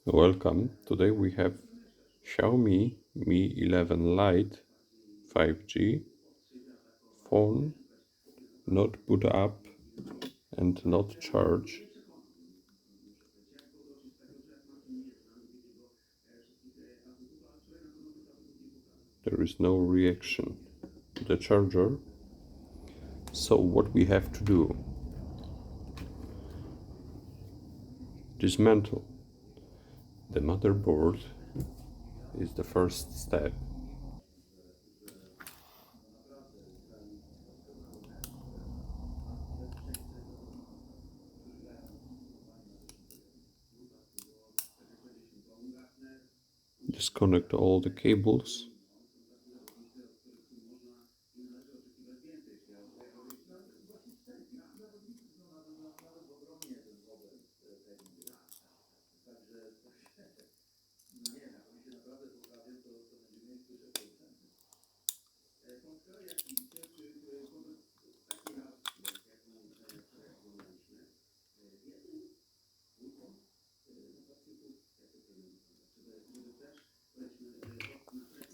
Welcome. Today we have Xiaomi Mi 11 Lite 5G phone, not boot up and not charge. There is no reaction to the charger. So what we have to do? Dismantle the motherboard is the first step. Disconnect all the cables.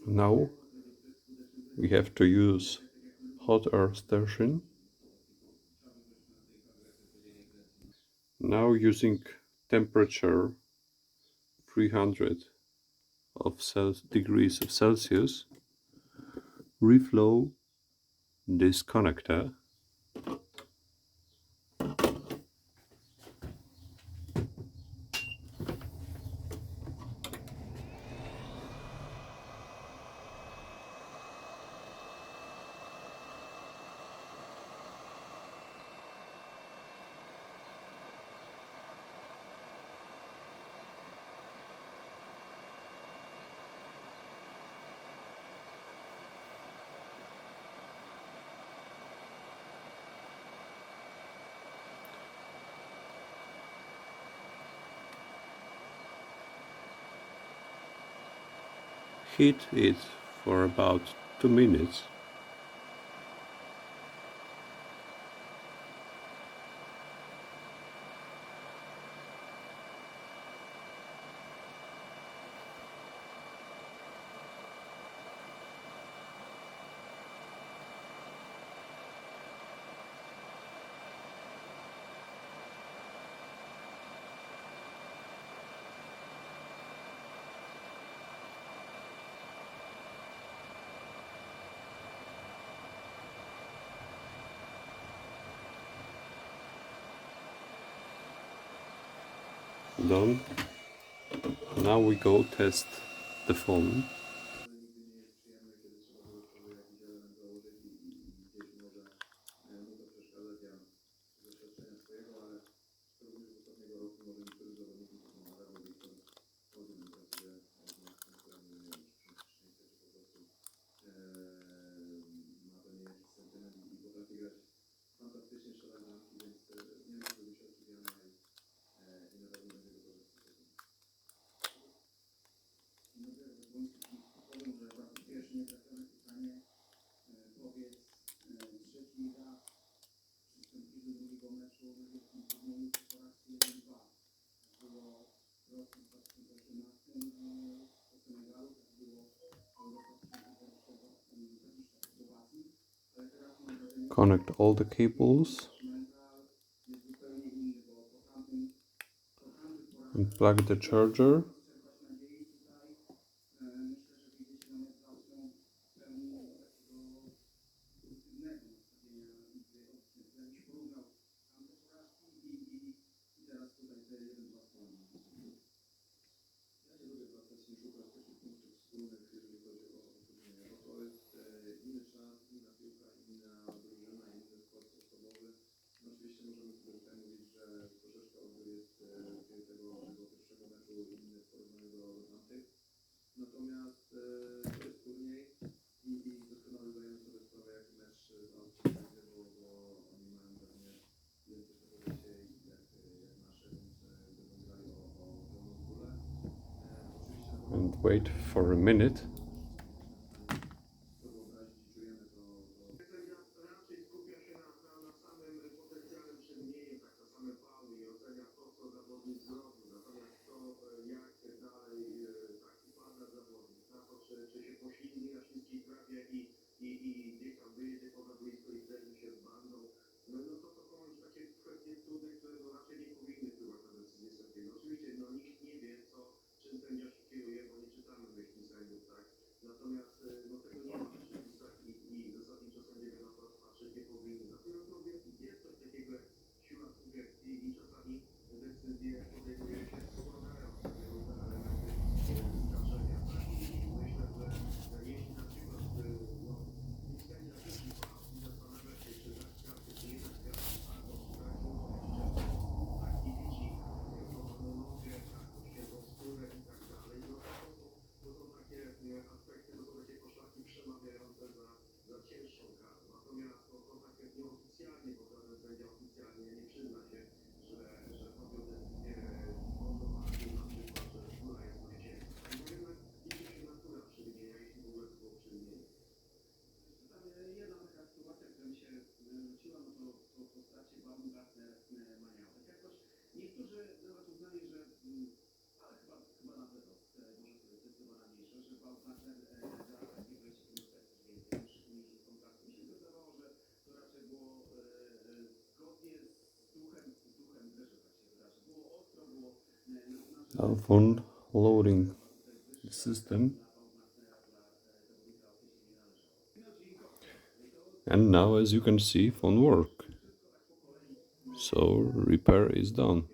Now we have to use hot air station. Now using temperature 300 degrees of Celsius, reflow this connector. Heat it for about 2 minutes. Done. Now we go test the phone. Connect all the cables and plug the charger. And wait for a minute. Our phone loading the system. And now, as you can see, phone work. So repair is done.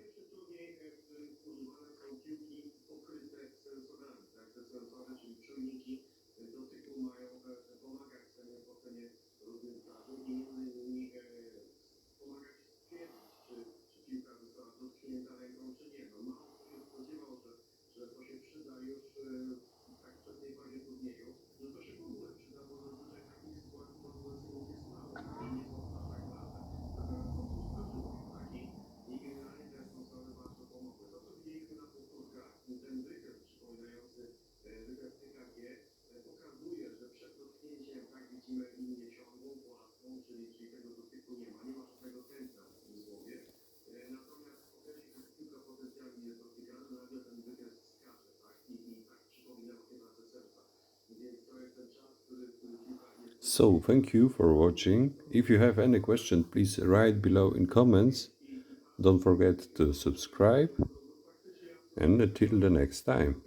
So, thank you for watching. If you have any question, please write below in comments. Don't forget to subscribe, and until the next time.